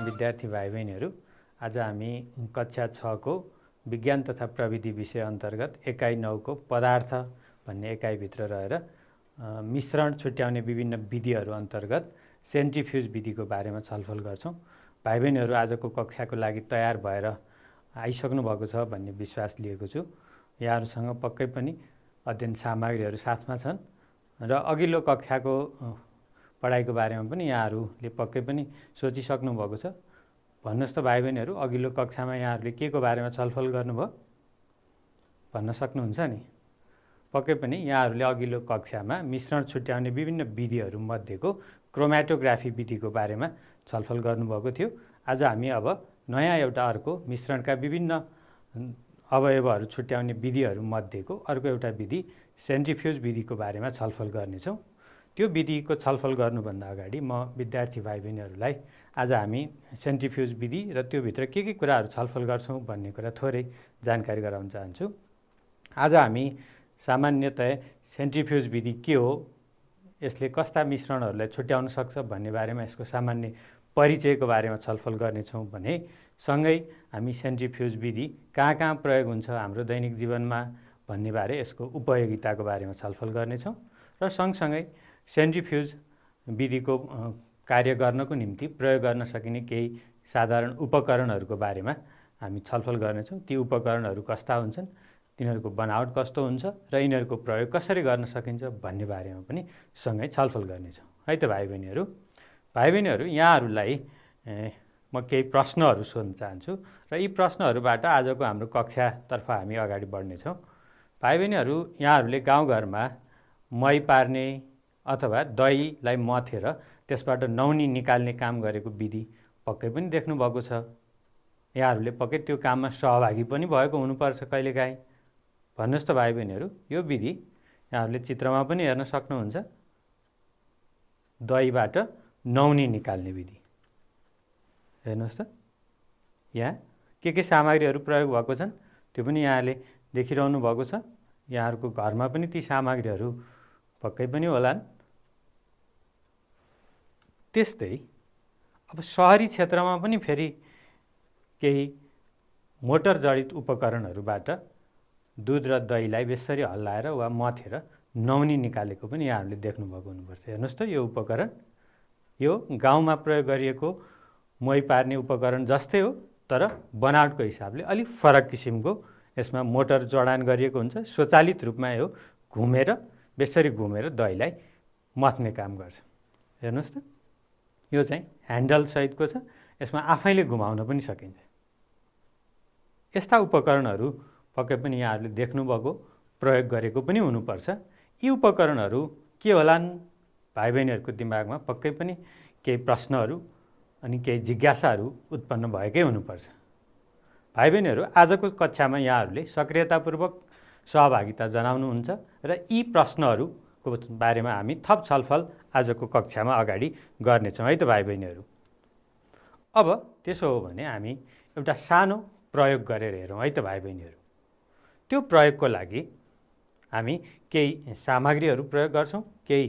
विद्यार्थी भाइ बहिनीहरू, आज हामी कक्षा 6 को विज्ञान तथा प्रविधि विषय अन्तर्गत एकाइ 9 को पदार्थ भन्ने एकाइभित्र रहेर मिश्रण छुट्याउने विभिन्न विधिहरू अन्तर्गत सेन्ट्रिफ्युज विधिको बारेमा छलफल गर्छौं। भाइ बहिनीहरू आजको कक्षाको लागि तयार भएर आइसक्नु भएको छ भन्ने विश्वास लिएको छु। यहाँहरूसँग पक्कै पनि अध्ययन सामग्रीहरू साथमा छन् र अघिल्लो कक्षाको पढाइको बारेमा पनि यहाँहरूले पक्कै पनि सोचिसक्नु भएको छ। भन्नुहोस् त भाइ बहिनीहरू, अघिल्लो कक्षामा यहाँहरूले के को बारेमा छलफल गर्नुभयो भन्न सक्नुहुन्छ नि? पक्कै पनि यहाँहरूले अघिल्लो कक्षामा मिश्रण छुट्याउने विभिन्न विधिहरू मध्येको क्रोमेटोग्राफी विधिको बारेमा छलफल गर्नुभएको थियो। आज हामी अब नयाँ एउटा अर्को मिश्रणका विभिन्न अवयवहरू छुट्याउने विधिहरू मध्येको अर्को एउटा विधि सेन्ट्रिफ्युज विधिको बारेमा छलफल गर्नेछौँ। त्यो विधिको छलफल गर्नुभन्दा अगाडि म विद्यार्थी भाइ बहिनीहरूलाई आज हामी सेन्ट्रिफ्युज विधि र त्योभित्र के कुराहरू छलफल गर्छौँ भन्ने कुरा थोरै जानकारी गराउन चाहन्छु। आज हामी सामान्यतया सेन्ट्रिफ्युज विधि के हो, यसले कस्ता मिश्रणहरूलाई छुट्याउन सक्छ भन्ने बारेमा यसको सामान्य परिचयको बारेमा छलफल गर्नेछौँ भने सँगै हामी सेन्ट्रिफ्युज विधि कहाँ कहाँ प्रयोग हुन्छ हाम्रो दैनिक जीवनमा भन्ने बारे यसको उपयोगिताको बारेमा छलफल गर्नेछौँ र सँगसँगै सेन्ट्रिफ्युज विधिको कार्य गर्नको निम्ति प्रयोग गर्न सकिने केही साधारण उपकरणहरूको बारेमा हामी छलफल गर्नेछौँ। ती उपकरणहरू कस्ता हुन्छन्, तिनीहरूको बनावट कस्तो हुन्छ र यिनीहरूको प्रयोग कसरी गर्न सकिन्छ भन्ने बारेमा पनि सँगै छलफल गर्नेछौँ। है त भाइ बहिनीहरू, यहाँहरूलाई म केही प्रश्नहरू सोध्न चाहन्छु र यी प्रश्नहरूबाट आजको हाम्रो कक्षातर्फ हामी अगाडि बढ्नेछौँ। भाइ बहिनीहरू, यहाँहरूले गाउँघरमा मही पार्ने अथवा दहीलाई मथेर त्यसबाट नौनी निकाल्ने काम गरेको विधि पक्कै पनि देख्नुभएको छ। यहाँहरूले पक्कै त्यो काममा सहभागी पनि भएको हुनुपर्छ कहिलेकाहीँ। भन्नुहोस् त भाइ बहिनीहरू, यो विधि यहाँहरूले चित्रमा पनि हेर्न सक्नुहुन्छ। दहीबाट नौनी निकाल्ने विधि हेर्नुहोस् त, यहाँ के सामग्रीहरू प्रयोग भएको छन् त्यो पनि यहाँले देखिरहनु भएको छ। यहाँहरूको घरमा पनि ती सामग्रीहरू पक्कै पनि होलान्। त्यस्तै अब सहरी क्षेत्रमा पनि फेरि केही मोटर जडित उपकरणहरूबाट दुध र दहीलाई बेसरी हल्लाएर वा मथेर नौनी निकालेको पनि यहाँहरूले देख्नुभएको हुनुपर्छ। हेर्नुहोस् त, यो उपकरण यो गाउँमा प्रयोग गरिएको मही पार्ने उपकरण जस्तै हो, तर बनावटको हिसाबले अलिक फरक किसिमको यसमा मोटर जडान गरिएको हुन्छ। स्वचालित रूपमा यो बेसरी घुमेर दहीलाई मथ्ने काम गर्छ। हेर्नुहोस् त, यो चाहिँ ह्यान्डल सहितको छ, यसमा आफैले घुमाउन पनि सकिन्छ। यस्ता उपकरणहरू पक्कै पनि यहाँहरूले देख्नुभएको प्रयोग गरेको पनि हुनुपर्छ। यी उपकरणहरू के होलान् भाइ बहिनीहरूको दिमागमा पक्कै पनि केही प्रश्नहरू अनि केही जिज्ञासाहरू उत्पन्न भएकै हुनुपर्छ। भाइ बहिनीहरू, आजको कक्षामा यहाँहरूले सक्रियतापूर्वक सहभागिता जनाउनुहुन्छ र यी प्रश्नहरूको बारेमा हामी थप छलफल आजको कक्षामा अगाडि गर्नेछौँ। है त भाइ बहिनीहरू, अब त्यसो हो भने हामी एउटा सानो प्रयोग गरेर हेरौँ। है त भाइ बहिनीहरू, त्यो प्रयोगको लागि हामी केही सामग्रीहरू प्रयोग गर्छौँ। केही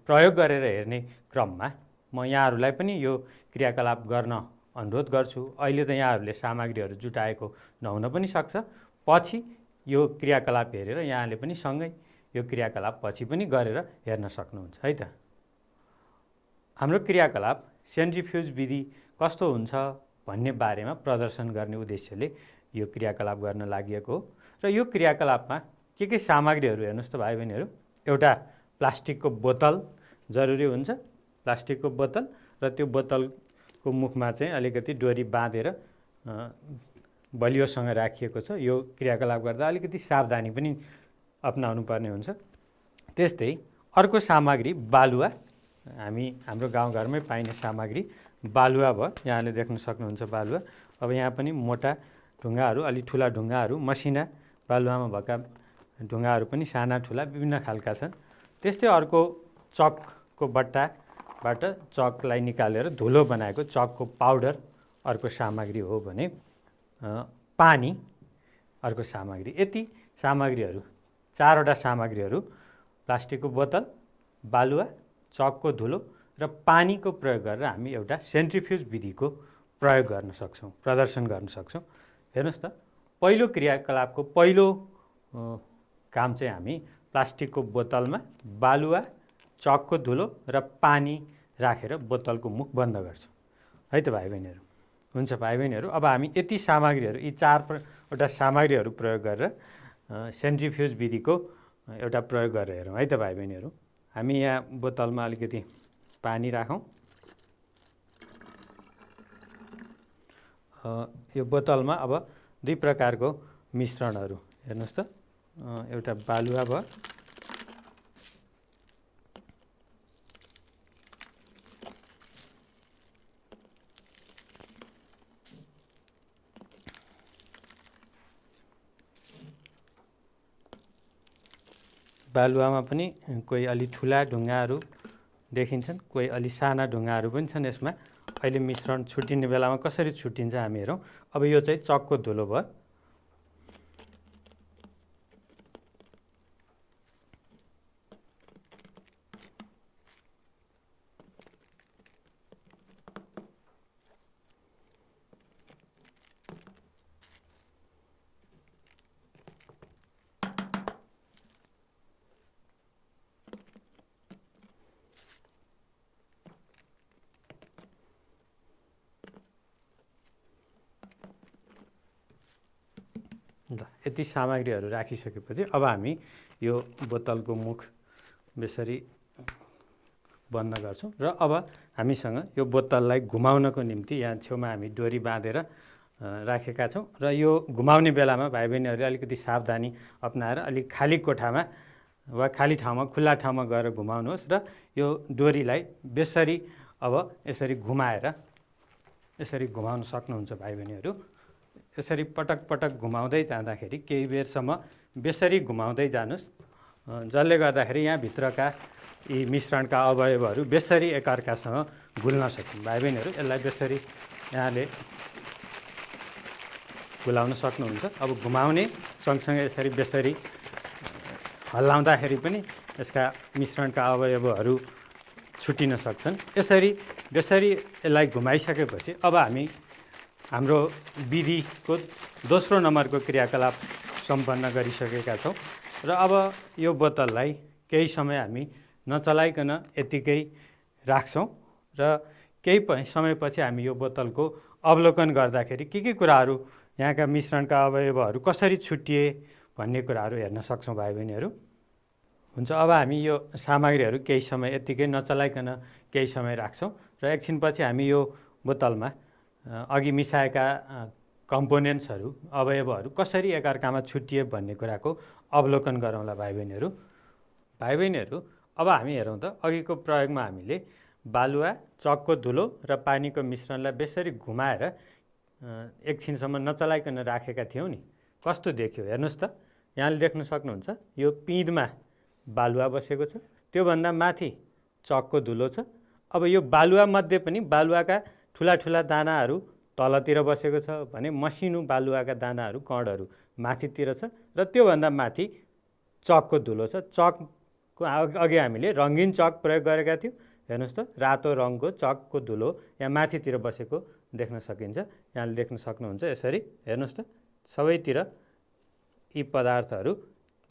प्रयोग गरेर हेर्ने क्रममा म यहाँहरूलाई पनि यो क्रियाकलाप गर्न अनुरोध गर्छु। अहिले त यहाँहरूले सामग्रीहरू जुटाएको नहुन पनि सक्छ। पछि यो क्रियाकलाप हेरेर यहाँले पनि सँगै यो क्रियाकलाप पछि पनि गरेर हेर्न सक्नुहुन्छ। है त, हाम्रो क्रियाकलाप सेन्ट्रिफ्युज विधि कस्तो हुन्छ भन्ने बारेमा प्रदर्शन गर्ने उद्देश्यले यो क्रियाकलाप गर्न लागि हो र यो क्रियाकलापमा के सामग्रीहरू हेर्नुहोस् त भाइ बहिनीहरू, एउटा प्लास्टिकको बोतल जरुरी हुन्छ। प्लास्टिकको बोतल र त्यो बोतलको मुखमा चाहिँ अलिकति डोरी बाँधेर बलियोसँग राखिएको छ। यो क्रियाकलाप गर्दा अलिकति सावधानी पनि अपनाउनु पर्ने हुन्छ। त्यस्तै अर्को सामग्री बालुवा, हाम्रो गाउँघरमै पाइने सामग्री बालुवा भयो। यहाँले देख्न सक्नुहुन्छ बालुवा। अब यहाँ पनि मोटा ढुङ्गाहरू, अलि ठुला ढुङ्गाहरू, मसिना बालुवामा भएका ढुङ्गाहरू पनि साना ठुला विभिन्न खालका छन्। त्यस्तै अर्को चकको बट्टाबाट चकलाई निकालेर धुलो बनाएको चकको पाउडर अर्को सामग्री हो भने पानी अर्को सामग्री। यति सामग्रीहरू, चारवटा सामग्रीहरू प्लास्टिकको बोतल, बालुवा, चकको धुलो र पानीको प्रयोग गरेर हामी एउटा सेन्ट्रिफ्युज विधिको प्रयोग गर्न सक्छौँ, प्रदर्शन गर्न सक्छौँ। हेर्नुहोस् त, पहिलो क्रियाकलापको पहिलो काम चाहिँ हामी प्लास्टिकको बोतलमा बालुवा, चकको धुलो र पानी राखेर बोतलको मुख बन्द गर्छौँ है त भाइ बहिनीहरू। हुन्छ भाइ बहिनीहरू, अब हामी यति सामग्रीहरू, यी चारवटा सामग्रीहरू प्रयोग गरेर सेन्ट्रिफ्युज विधिको एउटा प्रयोग गरेर हेरौँ है त भाइ बहिनीहरू। हामी यहाँ बोतलमा अलिकति पानी राखौँ। यो बोतलमा अब दुई प्रकारको मिश्रणहरू हेर्नुहोस् त, एउटा बालुवा भयो, बालुवामा पनि कोही अलि ठुला ढुङ्गाहरू देखिन्छन्, कोही अलि साना ढुङ्गाहरू पनि छन् यसमा। अहिले मिश्रण छुटिने बेलामा कसरी छुटिन्छ हामी हेरौँ। अब यो चाहिँ चकको धुलो भयो। ल, यति सामग्रीहरू राखिसकेपछि अब हामी यो बोतलको मुख यसरी बन्द गर्छौँ र अब हामीसँग यो बोतललाई घुमाउनको निम्ति यहाँ छेउमा हामी डोरी बाँधेर राखेका छौँ र यो घुमाउने बेलामा भाइ बहिनीहरूले अलिकति सावधानी अपनाएर अलिक खाली कोठामा वा खाली ठाउँमा, खुल्ला ठाउँमा गएर घुमाउनुहोस् र यो डोरीलाई बेसरी अब यसरी घुमाएर यसरी घुमाउन सक्नुहुन्छ भाइ बहिनीहरू। यसरी पटक पटक घुमाउँदै जाँदाखेरि केही बेरसम्म बेसरी घुमाउँदै जानुहोस्, जसले गर्दाखेरि यहाँ भित्रका यी मिश्रणका अवयवहरू बेसरी एकअर्कासँग घुल्न सकिन्। भाइ बहिनीहरू, यसलाई बेसरी यहाँले घुलाउन सक्नुहुन्छ। अब घुमाउने सँगसँगै यसरी बेसरी हल्लाउँदाखेरि पनि यसका मिश्रणका अवयवहरू छुटिन सक्छन्। यसरी बेसरी यसलाई घुमाइसकेपछि अब हामी हाम्रो विधिको दोस्रो नम्बरको क्रियाकलाप सम्पन्न गरिसकेका छौँ र अब यो बोतललाई केही समय हामी नचलाइकन यतिकै राख्छौँ र केही समयपछि हामी यो बोतलको अवलोकन गर्दाखेरि के कुराहरू, यहाँका मिश्रणका अवयवहरू कसरी छुटिए भन्ने कुराहरू हेर्न सक्छौँ भाइ बहिनीहरू। हुन्छ, अब हामी यो सामग्रीहरू केही समय यत्तिकै नचलाइकन केही समय राख्छौँ र एकछिनपछि हामी यो बोतलमा अघि मिसाएका कम्पोनेन्ट्सहरू, अवयवहरू कसरी एकअर्कामा छुटिए भन्ने कुराको अवलोकन गरौँला भाइ बहिनीहरू। भाइ बहिनीहरू, अब हामी हेरौँ त, अघिको प्रयोगमा हामीले बालुवा, चकको धुलो र पानीको मिश्रणलाई बेसरी घुमाएर एकछिनसम्म नचलाइकन राखेका थियौँ नि, कस्तो देखियो हेर्नुहोस् त। यहाँले देख्न सक्नुहुन्छ यो पिँधमा बालुवा बसेको छ, त्योभन्दा माथि चकको धुलो छ। अब यो बालुवामध्ये पनि बालुवाका ठुला ठुला दानाहरू तलतिर बसेको छ भने मसिनो बालुवाका दानाहरू, कणहरू माथितिर छ र त्योभन्दा माथि चकको धुलो छ। चकको अघि हामीले रङ्गीन चक प्रयोग गरेका थियौँ। हेर्नुहोस् त, रातो रङको चकको धुलो यहाँ माथितिर बसेको देख्न सकिन्छ। यहाँले देख्न सक्नुहुन्छ यसरी। हेर्नुहोस् त, सबैतिर यी पदार्थहरू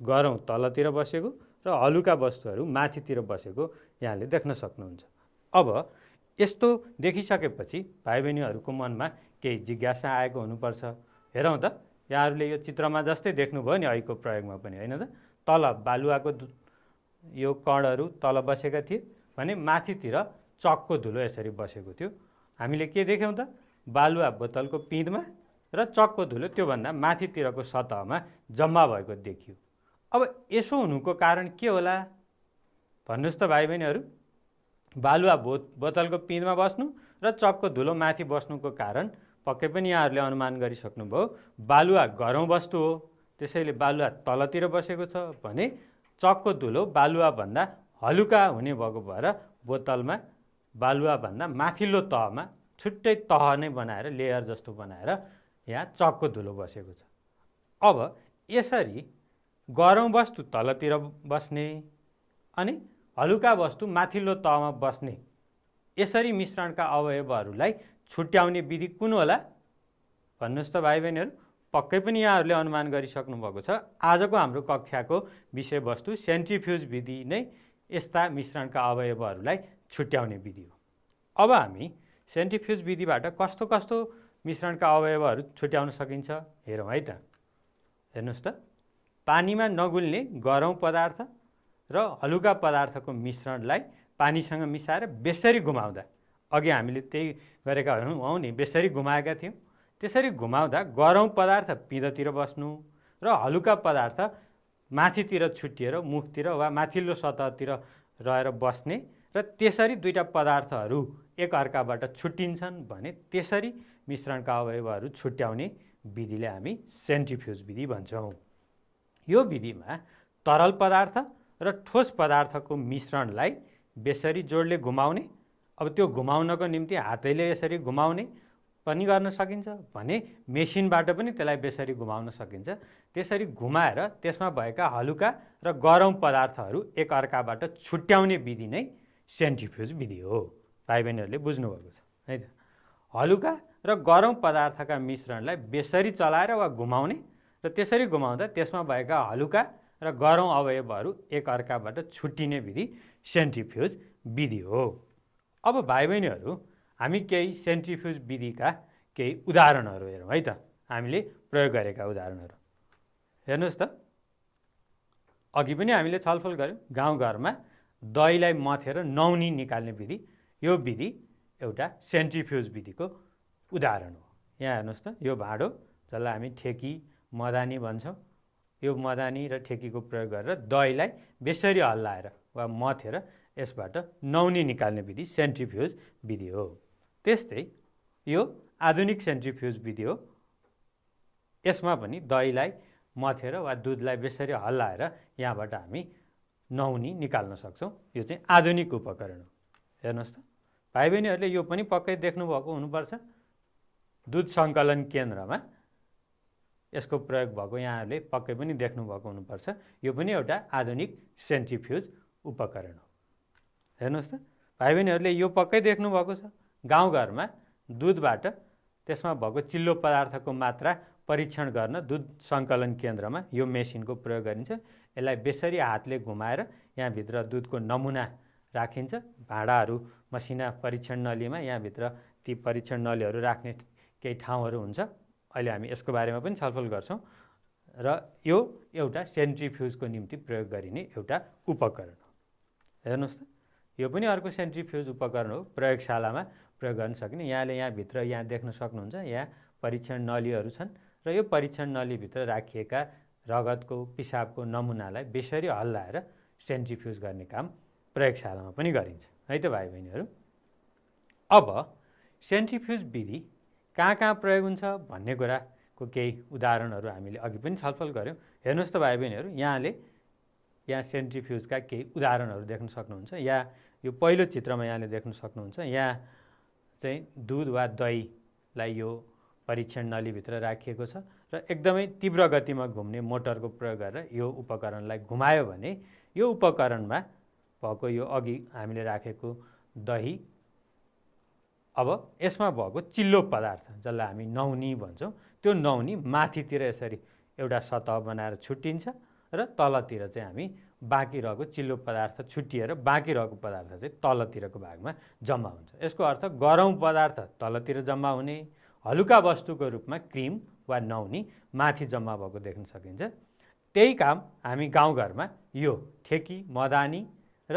गरौँ तलतिर बसेको र हलुका वस्तुहरू माथितिर बसेको यहाँले देख्न सक्नुहुन्छ। अब यस्तो देखिसकेपछि भाइ बहिनीहरूको मनमा केही जिज्ञासा आएको हुनुपर्छ। हेरौँ त, यहाँहरूले यो चित्रमा जस्तै देख्नुभयो नि अहिलेको प्रयोगमा पनि, होइन त? तल बालुवाको यो कणहरू तल बसेका थिए भने माथितिर चकको धुलो यसरी बसेको थियो। हामीले के देख्यौँ त? बालुवा बोतलको पिँधमा र चकको धुलो त्योभन्दा माथितिरको सतहमा जम्मा भएको देखियो। अब यसो हुनुको कारण के होला भन्नुहोस् त भाइ बहिनीहरू। बालुवा बोतलको पिँधमा बस्नु र चकको धुलो माथि बस्नुको कारण पक्कै पनि यहाँहरूले अनुमान गरिसक्नुभयो, बालुवा गरौँ वस्तु हो, त्यसैले बालुवा तलतिर बसेको छ भने चकको धुलो बालुवाभन्दा हलुका हुने भएको भएर बोतलमा बालुवाभन्दा माथिल्लो तहमा छुट्टै तह नै बनाएर, लेयर जस्तो बनाएर यहाँ चकको धुलो बसेको छ। अब यसरी गरौँ वस्तु तलतिर बस्ने अनि हलुका वस्तु माथिल्लो तहमा बस्ने यसरी मिश्रणका अवयवहरूलाई छुट्याउने विधि कुन होला भन्नुहोस् त भाइ बहिनीहरू। पक्कै पनि यहाँहरूले अनुमान गरिसक्नु भएको छ आजको हाम्रो कक्षाको विषयवस्तु सेन्ट्रिफ्युज विधि नै यस्ता मिश्रणका अवयवहरूलाई छुट्याउने विधि हो। अब हामी सेन्ट्रिफ्युज विधिबाट कस्तो कस्तो मिश्रणका अवयवहरू छुट्याउन सकिन्छ हेरौँ है त। हेर्नुहोस् त, पानीमा नगुल्ने गरौँ पदार्थ र हलुका पदार्थको मिश्रणलाई पानीसँग मिसाएर बेसरी घुमाउँदा, अघि हामीले त्यही गरेका हौँ नि, बेसरी घुमाएका थियौँ। त्यसरी घुमाउँदा गरौँ पदार्थ पिँधतिर बस्नु र हलुका पदार्थ माथितिर छुट्टिएर मुखतिर वा माथिल्लो सतहतिर रहेर बस्ने र त्यसरी दुईटा पदार्थहरू एकअर्काबाट छुट्टिन्छन् भने त्यसरी मिश्रणका अवयवहरू छुट्याउने विधिले हामी सेन्ट्रिफ्युज विधि भन्छौँ। यो विधिमा तरल पदार्थ र ठोस पदार्थको मिश्रणलाई बेसरी जोडले घुमाउने, अब त्यो घुमाउनको निम्ति हातैले यसरी घुमाउने पनि गर्न सकिन्छ भने मेसिनबाट पनि त्यसलाई बेसरी घुमाउन सकिन्छ। त्यसरी घुमाएर त्यसमा भएका हलुका र गरौँ पदार्थहरू एकअर्काबाट छुट्याउने विधि नै सेन्ट्रिफ्युज विधि हो। भाइ बहिनीहरूले बुझ्नुभएको छ है त। हलुका र गरौँ पदार्थका मिश्रणलाई बेसरी चलाएर वा घुमाउने र त्यसरी घुमाउँदा त्यसमा भएका हलुका र गरौँ अवयवहरू एकअर्काबाट छुट्टिने विधि सेन्ट्रिफ्युज विधि हो। अब भाइ बहिनीहरू हामी केही सेन्ट्रिफ्युज विधिका केही उदाहरणहरू हेरौँ है त। हामीले प्रयोग गरेका उदाहरणहरू हेर्नुहोस् त। अघि पनि हामीले छलफल गऱ्यौँ गाउँघरमा दहीलाई मथेर नौनी निकाल्ने विधि। यो विधि एउटा सेन्ट्रिफ्युज विधिको उदाहरण हो। यहाँ हेर्नुहोस् त, यो भाँडो जसलाई हामी ठेकी मदानी भन्छौँ, यो मदानी र ठेकीको प्रयोग गरेर दहीलाई बेसरी हल्लाएर वा मथेर यसबाट नौनी निकाल्ने विधि सेन्ट्रिफ्युज विधि हो। त्यस्तै यो आधुनिक सेन्ट्रिफ्युज विधि हो। यसमा पनि दहीलाई मथेर वा दुधलाई बेसरी हल्लाएर यहाँबाट हामी नौनी निकाल्न सक्छौँ। यो चाहिँ आधुनिक उपकरण हो। हेर्नुहोस् त भाइ बहिनीहरूले यो पनि पक्कै देख्नुभएको हुनुपर्छ। दुध सङ्कलन केन्द्रमा यसको प्रयोग भएको यहाँहरूले पक्कै पनि देख्नुभएको हुनुपर्छ। यो पनि एउटा आधुनिक सेन्ट्रिफ्युज उपकरण हो। हेर्नुहोस् त भाइ बहिनीहरूले यो पक्कै देख्नुभएको छ। गाउँघरमा दुधबाट त्यसमा भएको चिल्लो पदार्थको मात्रा परीक्षण गर्न दुध सङ्कलन केन्द्रमा यो मेसिनको प्रयोग गरिन्छ। यसलाई बेसरी हातले घुमाएर यहाँभित्र दुधको नमुना राखिन्छ। भाँडाहरू मसिना परीक्षण नलीमा यहाँभित्र ती परीक्षण नलीहरू राख्ने केही ठाउँहरू हुन्छ। अहिले हामी यसको बारेमा पनि छलफल गर्छौँ र यो एउटा सेन्ट्रिफ्युजको निम्ति प्रयोग गरिने एउटा उपकरण हो। हेर्नुहोस् त, यो पनि अर्को सेन्ट्रिफ्युज उपकरण हो। प्रयोगशालामा प्रयोग गर्न सकिने। यहाँले यहाँभित्र यहाँ देख्न सक्नुहुन्छ, यहाँ परीक्षण नलीहरू छन् र यो परीक्षण नलीभित्र राखिएका रगतको पिसाबको नमुनालाई बेसरी हल्लाएर सेन्ट्रिफ्युज गर्ने काम प्रयोगशालामा पनि गरिन्छ है त भाइ बहिनीहरू। अब सेन्ट्रिफ्युज विधि कहाँ कहाँ प्रयोग हुन्छ भन्ने कुराको केही उदाहरणहरू हामीले अघि पनि छलफल गऱ्यौँ। हेर्नुहोस् त भाइ बहिनीहरू, यहाँ सेन्ट्रिफ्युजका केही उदाहरणहरू देख्न सक्नुहुन्छ। यहाँ यो पहिलो चित्रमा यहाँले देख्न सक्नुहुन्छ। यहाँ चाहिँ दुध वा दहीलाई यो परीक्षण नलीभित्र राखिएको छ र एकदमै तीव्र गतिमा घुम्ने मोटरको प्रयोग गरेर यो उपकरणलाई घुमायो भने यो उपकरणमा भएको यो अघि हामीले राखेको दही अब यसमा भएको चिल्लो पदार्थ जसलाई हामी नौनी भन्छौँ, त्यो नौनी माथितिर यसरी एउटा सतह बनाएर छुट्टिन्छ र तलतिर चाहिँ हामी बाँकी रहेको चिल्लो पदार्थ छुट्टिएर बाँकी रहेको पदार्थ चाहिँ तलतिरको भागमा जम्मा हुन्छ। यसको अर्थ गरौँ पदार्थ तलतिर जम्मा हुने, हलुका वस्तुको रूपमा क्रिम वा नौनी माथि जम्मा भएको देख्न सकिन्छ। त्यही काम हामी गाउँघरमा यो ठेकी मदानी र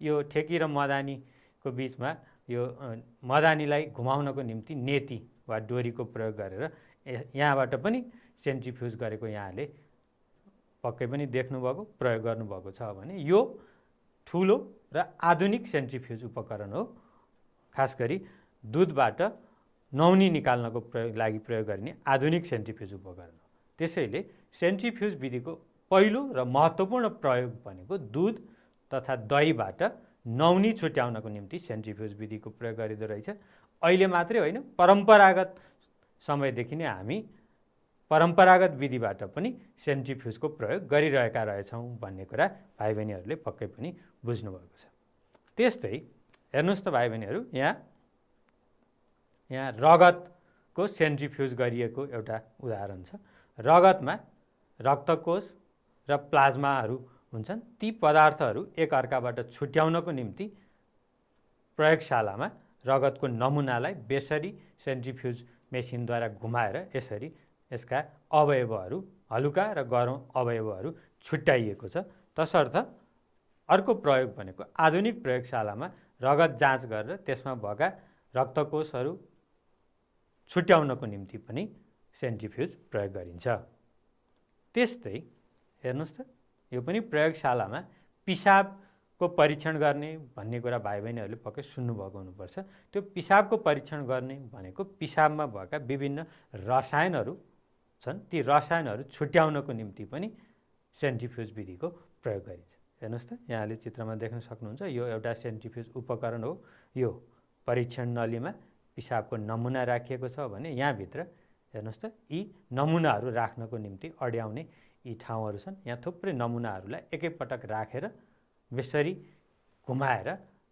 यो ठेकी र मदानीको बिचमा यो मदानीलाई घुमाउनको निम्ति नेती वा डोरीको प्रयोग गरेर यहाँबाट पनि सेन्ट्रिफ्युज गरेको यहाँले पक्कै पनि देख्नुभएको प्रयोग गर्नुभएको छ भने यो ठुलो र आधुनिक सेन्ट्रिफ्युज उपकरण हो। खास गरी दुधबाट नौनी निकाल्नको लागि प्रयोग गरिने आधुनिक सेन्ट्रिफ्युज उपकरण हो। त्यसैले सेन्ट्रिफ्युज विधिको पहिलो र महत्त्वपूर्ण प्रयोग भनेको दुध तथा दहीबाट नौनी छुट्याउनको निम्ति सेन्ट्रिफ्युज विधिको प्रयोग गरिँदो रहेछ। अहिले मात्रै होइन, परम्परागत समयदेखि नै हामी परम्परागत विधिबाट पनि सेन्ट्रिफ्युजको प्रयोग गरिरहेका रहेछौँ भन्ने कुरा भाइ बहिनीहरूले पक्कै पनि बुझ्नुभएको छ। त्यस्तै हेर्नुहोस् त भाइ बहिनीहरू, यहाँ रगतको सेन्ट्रिफ्युज गरिएको एउटा उदाहरण छ। रगतमा रक्तकोष र प्लाज्माहरू हुन्छन्। ती पदार्थहरू एकअर्काबाट छुट्याउनको निम्ति प्रयोगशालामा रगतको नमुनालाई बेसरी सेन्ट्रिफ्युज मेसिनद्वारा घुमाएर यसरी यसका अवयवहरू, हलुका र गह्रौँ अवयवहरू छुट्याइएको छ। तसर्थ अर्को प्रयोग भनेको आधुनिक प्रयोगशालामा रगत जाँच गरेर त्यसमा भएका रक्तकोषहरू छुट्याउनको निम्ति पनि सेन्ट्रिफ्युज प्रयोग गरिन्छ। त्यस्तै हेर्नुहोस् त, यो पनि प्रयोगशालामा पिसाबको परीक्षण गर्ने भन्ने कुरा भाइ बहिनीहरूले पक्कै सुन्नुभएको हुनुपर्छ। त्यो पिसाबको परीक्षण गर्ने भनेको पिसाबमा भएका विभिन्न रसायनहरू छन्, ती रसायनहरू छुट्याउनको निम्ति पनि सेन्ट्रिफ्युज विधिको प्रयोग गरिन्छ। हेर्नुहोस् त, यहाँले चित्रमा देख्न सक्नुहुन्छ, यो एउटा सेन्ट्रिफ्युज उपकरण हो। यो परीक्षण नलीमा पिसाबको नमुना राखिएको छ भने यहाँभित्र हेर्नुहोस् त, यी नमुनाहरू राख्नको निम्ति अड्याउने यी ठाउँहरू छन्। यहाँ थुप्रै नमुनाहरूलाई एकैपटक राखेर बेसरी घुमाएर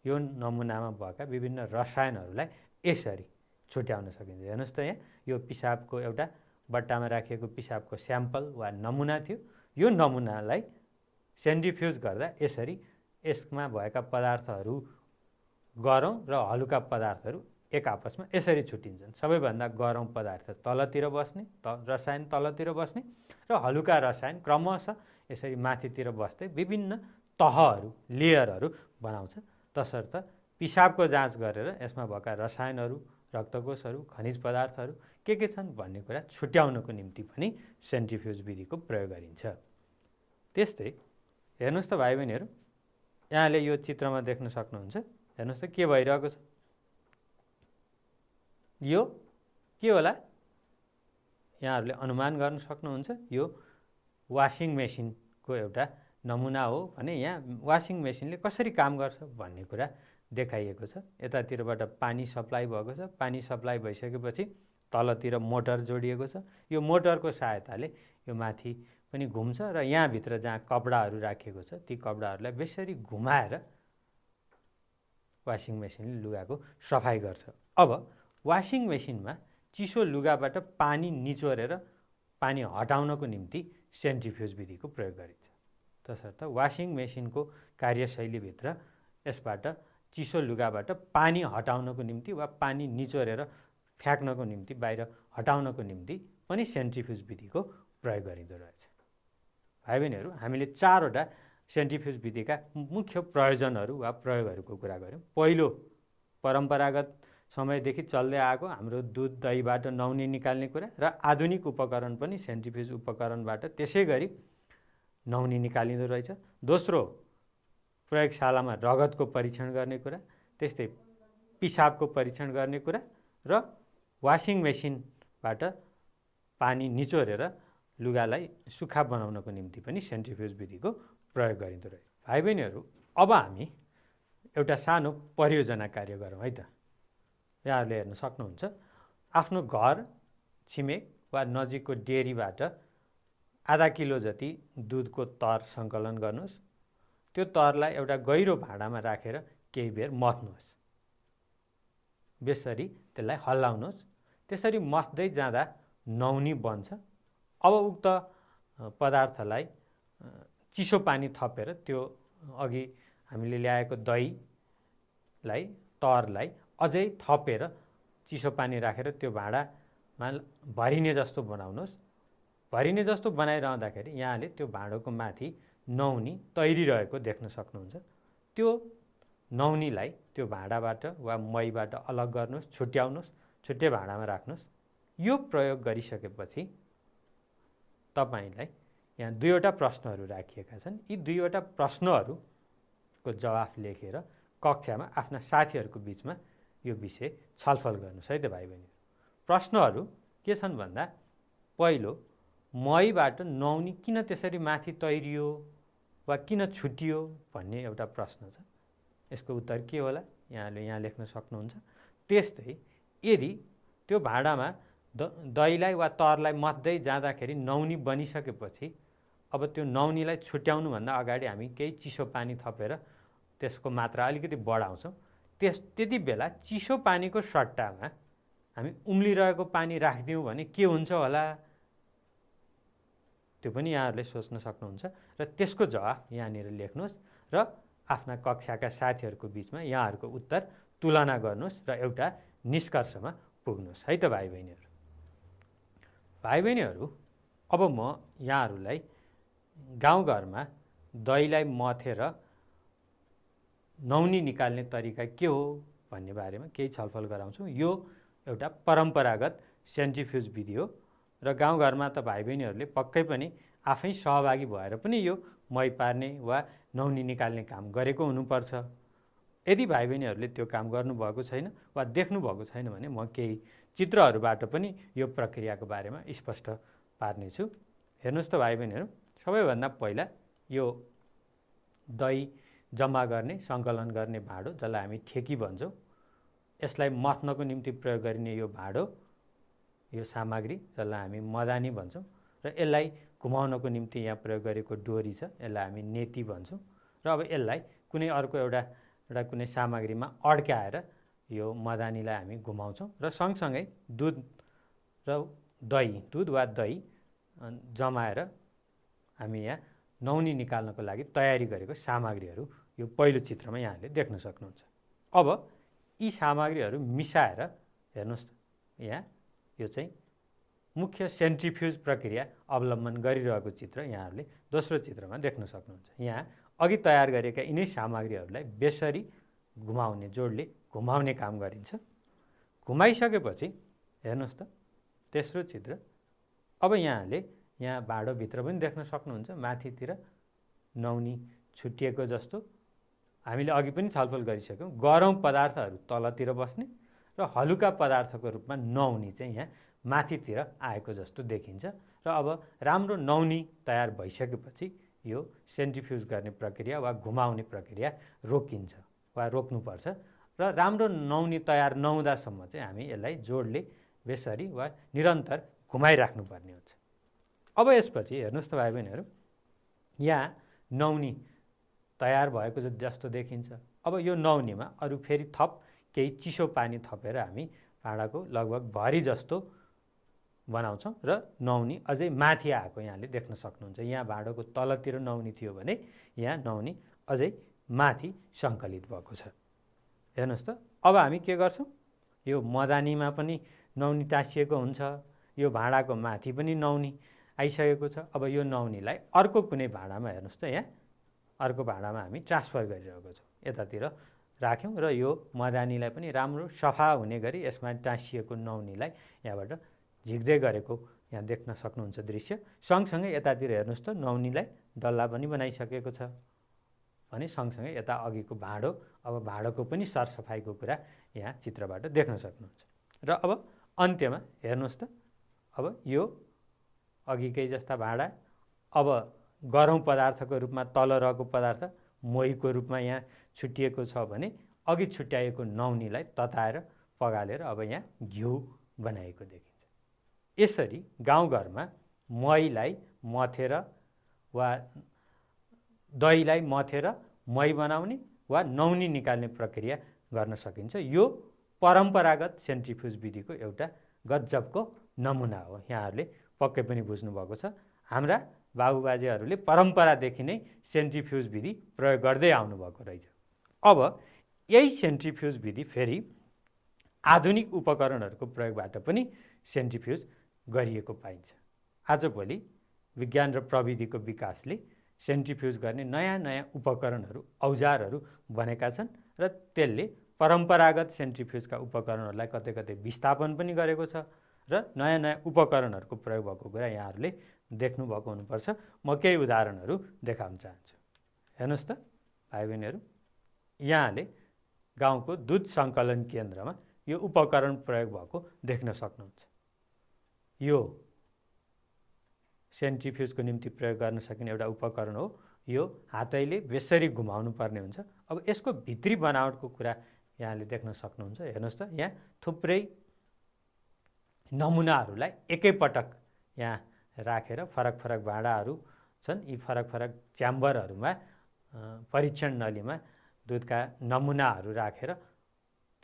यो नमुनामा भएका विभिन्न रसायनहरूलाई यसरी छुट्याउन सकिन्छ। हेर्नुहोस् त, यहाँ यो पिसाबको एउटा बट्टामा राखिएको पिसाबको स्याम्पल वा नमुना थियो। यो नमुनालाई सेन्ट्रिफ्युज गर्दा यसरी यसमा भएका पदार्थहरू, गह्रौँ र हलुका पदार्थहरू एक आपसमा यसरी छुट्टिन्छन्। सबैभन्दा गह्रौँ पदार्थ तलतिर बस्ने, रसायन तलतिर बस्ने, र हलुका रसायन क्रमशः यसरी माथितिर बस्दै विभिन्न तहहरू, लेयरहरू बनाउँछ। तसर्थ पिसाबको जाँच गरेर यसमा भएका रसायनहरू, रक्तकोषहरू, खनिज पदार्थहरू के छन् भन्ने कुरा छुट्याउनको निम्ति पनि सेन्ट्रिफ्युज विधिको प्रयोग गरिन्छ। त्यस्तै हेर्नुहोस् त भाइ बहिनीहरू, यहाँले यो चित्रमा देख्न सक्नुहुन्छ। हेर्नुहोस् त, के भइरहेको छ? यो के होला? यहाँहरूले अनुमान गर्न सक्नुहुन्छ, यो वासिङ मेसिनको एउटा नमुना हो भने यहाँ वासिङ मेसिनले कसरी काम गर्छ भन्ने कुरा देखाइएको छ। यतातिरबाट पानी सप्लाई भएको छ। पानी सप्लाई भइसकेपछि तलतिर मोटर जोडिएको छ। यो मोटरको सहायताले यो माथि पनि घुम्छ र यहाँभित्र जहाँ कपडाहरू राखिएको छ ती कपडाहरूलाई बेसरी घुमाएर वासिङ मेसिनले लुगाको सफाइ गर्छ। अब वासिङ मेसिनमा चिसो लुगाबाट पानी निचोरेर पानी हटाउनको निम्ति सेन्ट्रिफ्युज विधिको प्रयोग गरिन्छ। तसर्थ वासिङ मेसिनको कार्यशैलीभित्र यसबाट चिसो लुगाबाट पानी हटाउनको निम्ति वा पानी निचोरेर फ्याँक्नको निम्ति, बाहिर हटाउनको निम्ति पनि सेन्ट्रिफ्युज विधिको प्रयोग गरिँदो रहेछ। भाइ बहिनीहरू, हामीले 4वटा सेन्ट्रिफ्युज विधिका मुख्य प्रयोजनहरू वा प्रयोगहरूको कुरा गऱ्यौँ। पहिलो, परम्परागत समयदेखि चल्दै आएको हाम्रो दुध दहीबाट नहुनी निकाल्ने कुरा, र आधुनिक उपकरण पनि सेन्ट्रिफ्युज उपकरणबाट त्यसै गरी नहुनी निकालिँदो रहेछ। दोस्रो, प्रयोगशालामा रगतको परीक्षण गर्ने कुरा, त्यस्तै पिसाबको परीक्षण गर्ने कुरा, र वासिङ मेसिनबाट पानी निचोरेर लुगालाई सुक्खा बनाउनको निम्ति पनि सेन्ट्रिफ्युज विधिको प्रयोग गरिँदो रहेछ। भाइ बहिनीहरू, अब हामी एउटा सानो परियोजना कार्य गरौँ है त। यहाँहरूले हेर्न सक्नुहुन्छ, आफ्नो घर छिमेक वा नजिकको डेरीबाट आधा किलो जति दुधको तर सङ्कलन गर्नुहोस्। त्यो तरलाई एउटा गहिरो भाँडामा राखेर केही बेर मथ्नुहोस्। बेसरी त्यसलाई हल्लाउनुहोस्। त्यसरी मथ्दै जाँदा नहुनी बन्छ। अब उक्त पदार्थलाई चिसो पानी थपेर त्यो अघि हामीले ल्याएको दहीलाई, तरलाई अझै थपेर चिसो पानी राखेर त्यो भाँडामा भरिने जस्तो बनाउनुहोस्। भरिने जस्तो बनाइरहँदाखेरि यहाँले त्यो भाँडोको माथि नहुनी तैरिरहेको देख्न सक्नुहुन्छ। त्यो नहुनीलाई त्यो भाँडाबाट वा महीबाट अलग गर्नुहोस्, छुट्याउनुहोस्, छुट्टै भाँडामा राख्नुहोस्। यो प्रयोग गरिसकेपछि तपाईलाई यहाँ 2वटा प्रश्नहरू राखिएका छन्। यी 2वटा प्रश्नहरूको जवाफ लेखेर कक्षामा आफ्ना साथीहरूको बिचमा यो विषय छलफल गर्नुहोस् है त भाइ बहिनी। प्रश्नहरू के छन् भन्दा, पहिलो, महीबाट नहुनी किन त्यसरी माथि तैरियो वा किन छुटियो भन्ने एउटा प्रश्न छ। यसको उत्तर के होला यहाँले यहाँ लेख्न सक्नुहुन्छ। त्यस्तै यदि त्यो भाँडामा दहीलाई वा तरलाई मथ्दै जाँदाखेरि नहुनी बनिसकेपछि अब त्यो नहुनीलाई छुट्याउनुभन्दा अगाडि हामी केही चिसो पानी थपेर त्यसको मात्रा अलिकति बढाउँछौँ। त्यति बेला चिसो पानीको सट्टामा हामी उम्लिरहेको पानी राखिदियौँ भने के हुन्छ होला, त्यो पनि यहाँहरूले सोच्न सक्नुहुन्छ र त्यसको जवाफ यहाँनिर लेख्नुहोस् र आफ्ना कक्षाका साथीहरूको बिचमा यहाँहरूको उत्तर तुलना गर्नुहोस् र एउटा निष्कर्षमा पुग्नुहोस् है त भाइ बहिनीहरू। भाइ बहिनीहरू, अब म यहाँहरूलाई गाउँघरमा दहीलाई मथेर नौनी निकाल्ने तरिका के हो भन्ने बारेमा केही छलफल गराउँछु। यो एउटा परम्परागत सेन्ट्रिफ्युज विधि हो र गाउँघरमा त भाइ बहिनीहरूले पक्कै पनि आफै सहभागी भएर पनि यो मही पार्ने वा नौनी निकाल्ने काम गरेको हुनुपर्छ। यदि भाइ बहिनीहरूले त्यो काम गर्नुभएको छैन वा देख्नुभएको छैन भने म केही चित्रहरूबाट पनि यो प्रक्रियाको बारेमा स्पष्ट पार्नेछु। हेर्नुहोस् त भाइ बहिनीहरू, सबैभन्दा पहिला यो दही जम्मा गर्ने सङ्कलन गर्ने भाँडो जसलाई हामी ठेकी भन्छौँ, यसलाई मथ्नको निम्ति प्रयोग गरिने यो भाँडो, यो सामग्री जसलाई हामी मदानी भन्छौँ र यसलाई घुमाउनको निम्ति यहाँ प्रयोग गरेको डोरी छ, यसलाई हामी नेती भन्छौँ र अब यसलाई कुनै अर्को एउटा कुनै सामग्रीमा अड्काएर यो मदानीलाई हामी घुमाउँछौँ र सँगसँगै दुध वा दही जमाएर हामी यहाँ नौनी निकाल्नको लागि तयारी गरेको सामग्रीहरू यो पहिलो चित्रमा यहाँले देख्न सक्नुहुन्छ। अब यी सामग्रीहरू मिसाएर हेर्नुहोस्, यहाँ यो चाहिँ मुख्य सेन्ट्रिफ्युज प्रक्रिया अवलम्बन गरिरहेको चित्र यहाँहरूले दोस्रो चित्रमा देख्न सक्नुहुन्छ। यहाँ अघि तयार गरेका यिनै सामग्रीहरूलाई बेसरी घुमाउने जोडले घुमाउने काम गरिन्छ। घुमाइसकेपछि हेर्नुहोस् त तेस्रो चित्र। अब यहाँले यहाँ भाँडोभित्र पनि देख्न सक्नुहुन्छ, माथितिर नौनी छुट्टिएको जस्तो हामीले अघि पनि छलफल गरिसक्यौँ। गरौँ पदार्थहरू तलतिर बस्ने र हलुका पदार्थको रूपमा नौनी चाहिँ यहाँ माथितिर आएको जस्तो देखिन्छ र अब राम्रो नौनी तयार भइसकेपछि यो सेन्ट्रिफ्युज गर्ने प्रक्रिया वा घुमाउने प्रक्रिया रोकिन्छ वा रोक्नुपर्छ र राम्रो नौनी तयार नहुँदासम्म चाहिँ हामी यसलाई जोडले बेसरी वा निरन्तर घुमाइराख्नुपर्ने हुन्छ। अब यसपछि हेर्नुहोस् त भाइ बहिनीहरू, यहाँ नौनी तयार भएको जस्तो देखिन्छ। अब यो नौनीमा अरू फेरि थप केही चिसो पानी थपेर हामी भाँडाको लगभग भरि जस्तो बनाउँछौँ र नौनी अझै माथि आएको यहाँले देख्न सक्नुहुन्छ। यहाँ भाँडोको तलतिर नौनी थियो भने यहाँ नौनी अझै माथि सङ्कलित भएको छ। हेर्नुहोस् त, अब हामी के गर्छौँ, यो मदानीमा पनि नौनी टाँसिएको हुन्छ, यो भाँडाको माथि पनि नौनी आइसकेको छ। अब यो नौनीलाई अर्को कुनै भाँडामा हेर्नुहोस् त, यहाँ अर्को भाँडामा हामी ट्रान्सफर गरिरहेको छौँ। यतातिर राख्यौँ र यो मदानीलाई पनि राम्रो सफा हुने गरी यसमा टाँसिएको नौनीलाई यहाँबाट झिक्दै गरेको यहाँ देख्न सक्नुहुन्छ दृश्य। सँगसँगै यतातिर हेर्नुहोस् त, नौनीलाई डल्ला पनि बनाइसकेको छ भने सँगसँगै यता अघिको भाँडो, अब भाँडोको पनि सरसफाइको कुरा यहाँ चित्रबाट देख्न सक्नुहुन्छ। र अब अन्त्यमा हेर्नुहोस् त, अब यो अघिकै जस्ता भाँडा अब गरौँ पदार्थको रूपमा तल रहेको पदार्थ मोहीको रूपमा यहाँ छुट्टिएको छ भने अघि छुट्याएको नौनीलाई तताएर पगालेर अब यहाँ घिउ बनाएको देखिन्छ। यसरी गाउँघरमा महीलाई मथेर वा दहीलाई मथेर मही बनाउने वा नौनी निकाल्ने प्रक्रिया गर्न सकिन्छ। यो परम्परागत सेन्ट्रिफ्युज विधिको एउटा गजबको नमुना हो। यहाँहरूले पक्कै पनि बुझ्नुभएको छ। हाम्रा बाबुबाजेहरूले परम्परादेखि नै सेन्ट्रिफ्युज विधि प्रयोग गर्दै आउनुभएको रहेछ। अब यही सेन्ट्रिफ्युज विधि फेरि आधुनिक उपकरणहरूको प्रयोगबाट पनि सेन्ट्रिफ्युज गरिएको पाइन्छ। आजभोलि विज्ञान र प्रविधिको विकासले सेन्ट्रिफ्युज गर्ने नयाँ नयाँ उपकरणहरू औजारहरू बनेका छन् र त्यसले परम्परागत सेन्ट्रिफ्युजका उपकरणहरूलाई कतै कतै विस्थापन पनि गरेको छ र नयाँ नयाँ उपकरणहरूको प्रयोग भएको कुरा यहाँहरूले देख्नुभएको हुनुपर्छ। म केही उदाहरणहरू देखाउन चाहन्छु। हेर्नुहोस् त भाइ बहिनीहरू, यहाँले गाउँको दुध सङ्कलन केन्द्रमा यो उपकरण प्रयोग भएको देख्न सक्नुहुन्छ। यो सेन्ट्रिफ्युजको निम्ति प्रयोग गर्न सकिने एउटा उपकरण हो। यो हातैले बेसरी घुमाउनु पर्ने हुन्छ। अब यसको भित्री बनावटको कुरा यहाँले देख्न सक्नुहुन्छ। हेर्नुहोस् त, यहाँ थुप्रै नमुनाहरूलाई एकैपटक यहाँ राखेर फरक फरक भाँडाहरू छन्। यी फरक फरक च्याम्बरहरूमा परीक्षण नलीमा दुधका नमुनाहरू राखेर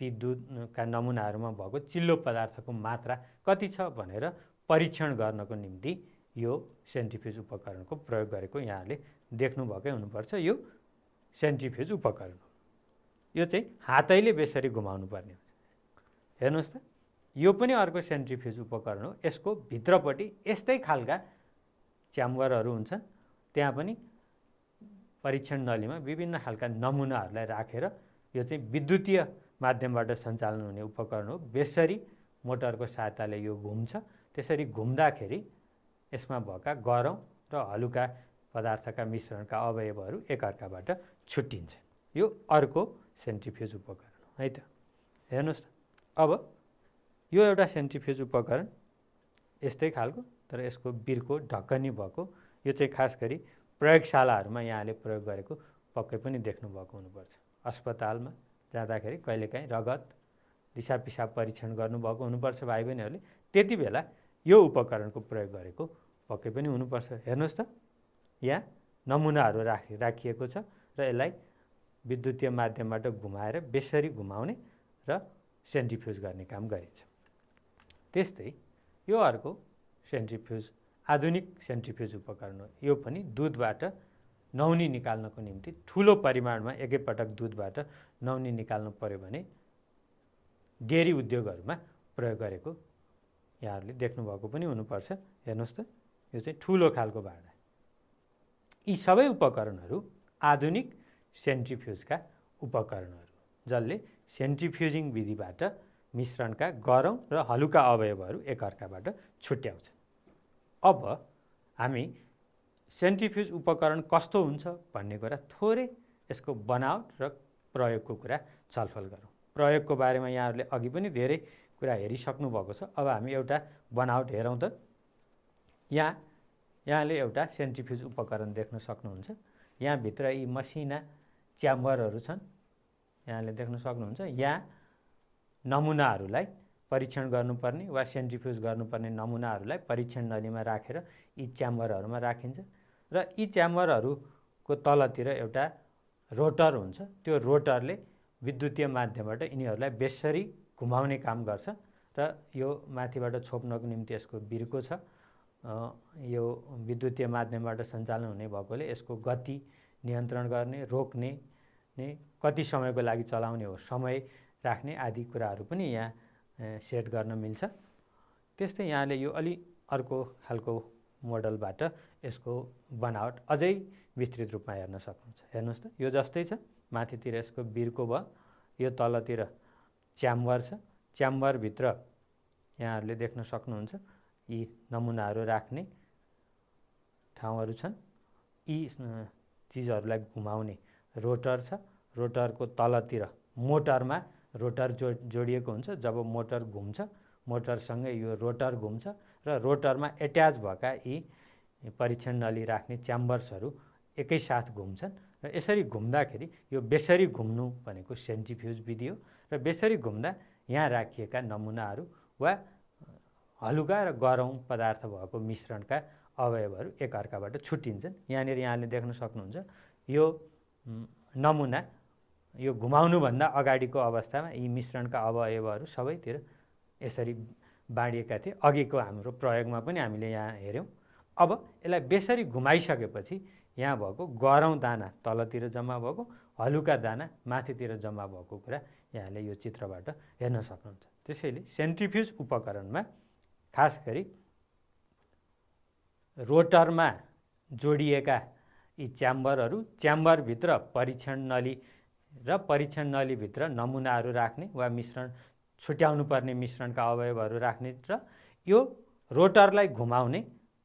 ती दुधका नमुनाहरूमा भएको चिल्लो पदार्थको मात्रा कति छ भनेर परीक्षण गर्नको निम्ति यो सेन्ट्रिफ्युज उपकरणको प्रयोग गरेको यहाँले देख्नुभएकै हुनुपर्छ। यो सेन्ट्रिफ्युज उपकरण हो। यो चाहिँ हातैले बेसरी घुमाउनु पर्ने हुन्छ। हेर्नुहोस् त, यो पनि अर्को सेन्ट्रिफ्युज उपकरण हो। यसको भित्रपट्टि यस्तै खालका च्याम्बरहरू हुन्छन्। त्यहाँ पनि परीक्षण नलीमा विभिन्न खालका नमुनाहरूलाई राखेर यो चाहिँ विद्युतीय माध्यमबाट सञ्चालन हुने उपकरण हो। बेसरी मोटरको सहायताले यो घुम्छ। त्यसरी घुम्दाखेरि यसमा भएका गरौँ र हलुका पदार्थका मिश्रणका अवयवहरू एकअर्काबाट छुट्टिन्छ। यो अर्को सेन्ट्रिफ्युज उपकरण हो है त। हेर्नुहोस् त, अब यो एउटा सेन्ट्रिफ्युज उपकरण यस्तै खालको, तर यसको बिर्को ढक्कनी भएको। यो चाहिँ खास गरी प्रयोगशालाहरूमा यहाँले प्रयोग गरेको पक्कै पनि देख्नुभएको हुनुपर्छ। अस्पतालमा जाँदाखेरि कहिलेकाहीँ रगत दिसा पिसाब परीक्षण गर्नुभएको हुनुपर्छ भाइ बहिनीहरूले। त्यति बेला यो उपकरणको प्रयोग गरेको पक्कै पनि हुनुपर्छ। हेर्नुहोस् त, यहाँ नमुनाहरू राखिएको छ र यसलाई विद्युतीय माध्यमबाट घुमाएर बेसरी घुमाउने र सेन्ट्रिफ्युज गर्ने काम गरिन्छ। त्यस्तै यो अर्को सेन्ट्रिफ्युज, आधुनिक सेन्ट्रिफ्युज उपकरण हो। यो पनि दुधबाट नौनी निकाल्नको निम्ति ठुलो परिमाणमा एकैपटक दुधबाट नौनी निकाल्नु पर्यो भने डेयरी उद्योगहरूमा प्रयोग गरेको यहाँहरूले देख्नुभएको पनि हुनुपर्छ। हेर्नुहोस् त, यो चाहिँ ठुलो खालको भाँडा। यी सबै उपकरणहरू आधुनिक सेन्ट्रिफ्युजका उपकरणहरू, जसले सेन्ट्रिफ्युजिङ विधिबाट मिश्रणका गरौँ र हलुका अवयवहरू एकअर्काबाट छुट्याउँछ। अब हामी सेन्ट्रिफ्युज उपकरण कस्तो हुन्छ भन्ने कुरा थोरै यसको बनावट र प्रयोगको कुरा छलफल गरौँ। प्रयोगको बारेमा यहाँहरूले अघि पनि धेरै कुरा हेरिसक्नु भएको छ। अब हामी एउटा बनावट हेरौँ त। यहाँले एउटा सेन्ट्रिफ्युज उपकरण देख्न सक्नुहुन्छ। यहाँभित्र यी मसिना च्याम्बरहरू छन्, यहाँले देख्न सक्नुहुन्छ। यहाँ नमुनाहरूलाई परीक्षण गर्नुपर्ने वा सेन्ट्रिफ्युज गर्नुपर्ने नमुनाहरूलाई परीक्षण नलीमा राखेर यी च्याम्बरहरूमा राखिन्छ र यी च्याम्बरहरूको तलतिर एउटा रोटर हुन्छ। त्यो रोटरले विद्युतीय माध्यमबाट यिनीहरूलाई बेसरी घुमाउने काम गर्छ र यो माथिबाट छोप्नको निम्ति यसको बिर्को छ। यो विद्युतीय माध्यमबाट सञ्चालन हुने भएकोले यसको गति नियन्त्रण गर्ने, रोक्ने, कति समयको लागि चलाउने हो, समय राख्ने आदि कुराहरू पनि यहाँ सेट गर्न मिल्छ। त्यस्तै यहाँले यो अलि अर्को खालको मोडलबाट यसको बनावट अझै विस्तृत रूपमा हेर्न सक्नुहुन्छ। हेर्नुहोस् त, यो जस्तै छ। माथितिर यसको बिर्को भयो, यो तलतिर च्याम्बर छ। च्याम्बरभित्र यहाँहरूले देख्न सक्नुहुन्छ यी नमुनाहरू राख्ने ठाउँहरू छन्। यी चिजहरूलाई घुमाउने रोटर छ। रोटरको तलतिर मोटरमा रोटर जोडिएको हुन्छ। जब मोटर घुम्छ, मोटरसँगै यो रोटर घुम्छ र रोटरमा एट्याच भएका यी परीक्षण नली राख्ने च्याम्बर्सहरू एकैसाथ घुम्छन् र यसरी घुम्दाखेरि यो बेसरी घुम्नु भनेको सेन्ट्रिफ्युज विधि हो। र बेसरी घुम्दा यहाँ राखिएका नमुनाहरू वा हलुका र गरौँ पदार्थ भएको मिश्रणका अवयवहरू एकअर्काबाट छुट्टिन्छन्। यहाँनिर यहाँले देख्न सक्नुहुन्छ यो नमुना यो घुमाउनुभन्दा अगाडिको अवस्थामा यी मिश्रणका अवयवहरू सबैतिर यसरी बाँडिएका थिए। अघिको हाम्रो प्रयोगमा पनि हामीले यहाँ हेऱ्यौँ। अब यसलाई बेसरी घुमाइसकेपछि यहाँ भएको गरौँ दाना तलतिर जम्मा भएको, हलुका दाना माथितिर जम्मा भएको कुरा यहाँले यो चित्रबाट हेर्न सक्नुहुन्छ। त्यसैले सेन्ट्रिफ्युज उपकरणमा खास गरी रोटरमा जोडिएका यी च्याम्बरहरू, च्याम्बरभित्र परीक्षण नली र परीक्षण नलीभित्र नमुनाहरू राख्ने वा मिश्रण छुट्याउनु पर्ने मिश्रणका अवयवहरू राख्ने र यो रोटरलाई घुमाउने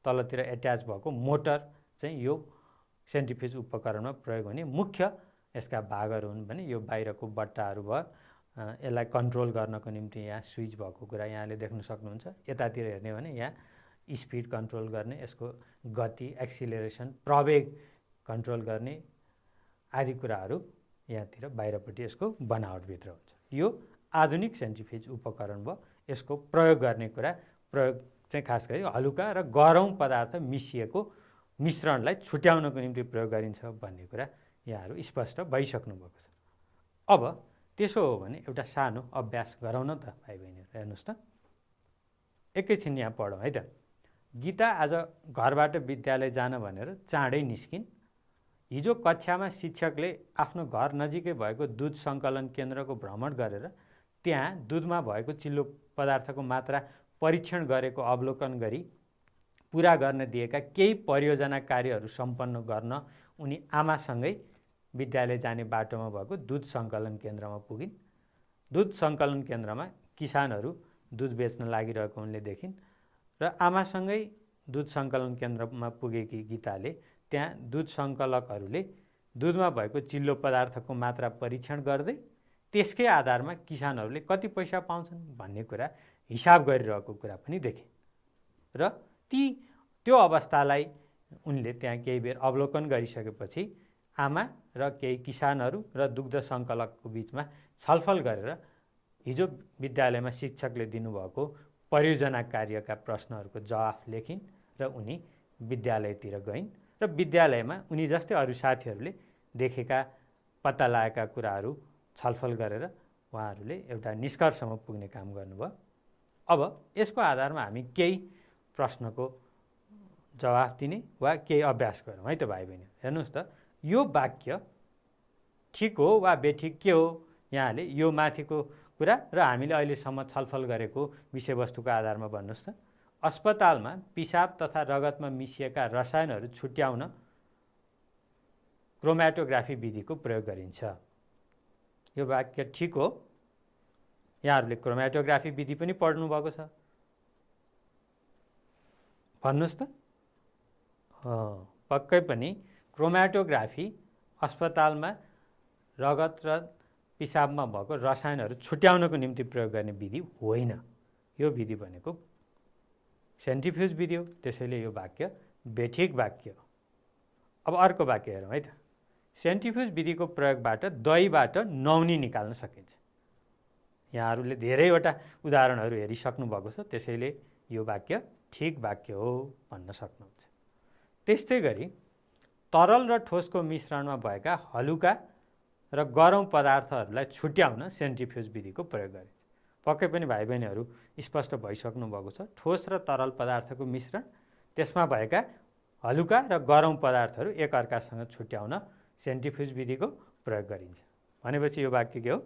तलतिर एट्याच भएको मोटर चाहिँ यो सेन्ट्रिफ्युज उपकरणमा प्रयोग हुने मुख्य यसका भागहरू हुन् भने यो बाहिरको बट्टाहरू भयो। यसलाई कन्ट्रोल गर्नको निम्ति यहाँ स्विच भएको कुरा यहाँले देख्न सक्नुहुन्छ। यतातिर हेर्ने भने यहाँ स्पिड कन्ट्रोल गर्ने, यसको गति, एक्सिलरेसन, प्रवेग कन्ट्रोल गर्ने आदि कुराहरू यहाँतिर बाहिरपट्टि यसको बनावटभित्र हुन्छ। यो आधुनिक सेन्ट्रिफ्युज उपकरण भयो। यसको प्रयोग गर्ने कुरा, प्रयोग चाहिँ खास गरी हलुका र गरौँ पदार्थ मिसिएको मिश्रणलाई छुट्याउनको निम्ति प्रयोग गरिन्छ भन्ने कुरा यहाँहरू स्पष्ट भइसक्नु भएको छ। अब त्यसो हो भने एउटा सानो अभ्यास गरौँ न त भाइ बहिनीहरू। हेर्नुहोस् त, एकैछिन यहाँ पढौँ है त। गीता आज घरबाट विद्यालय जान भनेर चाँडै निस्किन्। हिजो कक्षामा शिक्षकले आफ्नो घर नजिकै भएको दुध सङ्कलन केन्द्रको भ्रमण गरेर त्यहाँ दुधमा भएको चिल्लो पदार्थको मात्रा परीक्षण गरेको अवलोकन गरी पुरा गर्न दिएका केही परियोजना कार्यहरू सम्पन्न गर्न उनी आमासँगै विद्यालय जाने बाटोमा भएको दुध सङ्कलन केन्द्रमा पुगिन्। दुध सङ्कलन केन्द्रमा किसानहरू दुध बेच्न लागिरहेको उनले देखिन् र आमासँगै दुध सङ्कलन केन्द्रमा पुगेकी गीताले त्यहाँ दुध सङ्कलकहरूले दुधमा भएको चिल्लो पदार्थको मात्रा परीक्षण गर्दै त्यसकै आधारमा किसानहरूले कति पैसा पाउँछन् भन्ने कुरा हिसाब गरिरहेको कुरा पनि देखे र त्यो अवस्थालाई उनले त्यहाँ केही बेर अवलोकन गरिसकेपछि आमा र केही किसानहरू र दुग्ध सङ्कलकको बिचमा छलफल गरेर हिजो विद्यालयमा शिक्षकले दिनुभएको परियोजना कार्यका प्रश्नहरूको जवाफ लेखिन् र उनी विद्यालयतिर गइन् र विद्यालयमा उनी जस्तै अरू साथीहरूले देखेका पत्ता लागेका कुराहरू छलफल गरेर उहाँहरूले एउटा निष्कर्षमा पुग्ने काम गर्नुभयो। अब यसको आधारमा हामी केही प्रश्नको जवाफ दिने वा केही अभ्यास गरौँ है त भाइ बहिनी। हेर्नुहोस् त, यो वाक्य ठिक हो वा बेठिक के हो, यहाँले यो माथिको कुरा र हामीले अहिलेसम्म छलफल गरेको विषयवस्तुको आधारमा भन्नुहोस् त। अस्पतालमा पिसाब तथा रगतमा मिसिएका रसायनहरू छुट्याउन क्रोमेटोग्राफी विधिको प्रयोग गरिन्छ। यो वाक्य ठिक हो। यहाँहरूले क्रोमेटोग्राफी विधि पनि पढ्नुभएको छ, भन्नुहोस् त। पक्कै पनि क्रोमेटोग्राफी अस्पतालमा रगत र पिसाबमा भएको रसायनहरू छुट्याउनको निम्ति प्रयोग गर्ने विधि होइन। यो विधि भनेको सेन्ट्रिफ्युज विधि हो, त्यसैले यो वाक्य बेठिक वाक्य हो। अब अर्को वाक्य हेरौँ है त। सेन्ट्रिफ्युज विधिको प्रयोगबाट दहीबाट नौनी निकाल्न सकिन्छ। यहाँहरूले धेरैवटा उदाहरणहरू हेरिसक्नु भएको छ, त्यसैले यो वाक्य ठिक वाक्य हो भन्न सक्नुहुन्छ। त्यस्तै गरी तरल र ठोसको मिश्रणमा भएका हलुका र गरौँ पदार्थहरूलाई छुट्याउन सेन्ट्रिफ्युज विधिको प्रयोग गरिन्छ। पक्कै पनि भाइ बहिनीहरू स्पष्ट भइसक्नु भएको छ। ठोस र तरल पदार्थको मिश्रण, त्यसमा भएका हलुका र गरौँ पदार्थहरू एकअर्कासँग छुट्याउन सेन्ट्रिफ्युज विधिको प्रयोग गरिन्छ। भनेपछि यो वाक्य के हो?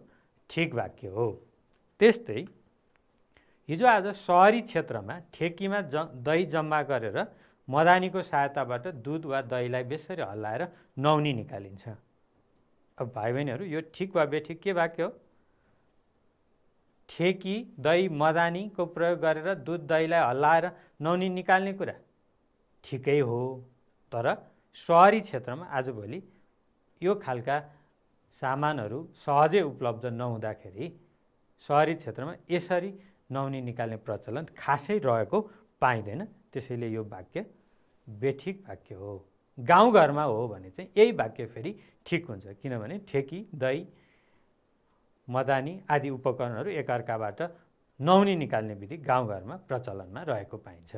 ठिक वाक्य हो। त्यस्तै हिजो आज सहरी क्षेत्रमा ठेकीमा दही जम्मा गरेर मदानीको सहायताबाट दुध वा दहीलाई बेसरी हल्लाएर नौनी निकालिन्छ। अब भाइ बहिनीहरू यो ठिक वा बेठिक के वाक्य हो? ठेकी दही मदानीको प्रयोग गरेर दुध दहीलाई हल्लाएर नौनी निकाल्ने कुरा ठिकै हो। तर सहरी क्षेत्रमा आजभोलि यो खालका सामानहरू सहजै उपलब्ध नहुँदाखेरि सहरी क्षेत्रमा यसरी नौनी निकाल्ने प्रचलन खासै रहेको पाइँदैन। त्यसैले यो वाक्य बेठिक वाक्य हो। गाउँघरमा हो भने चाहिँ यही वाक्य फेरि ठिक हुन्छ, किनभने ठेकी दही मदानी आदि उपकरणहरू एकअर्काबाट नौनी निकाल्ने विधि गाउँघरमा प्रचलनमा रहेको पाइन्छ।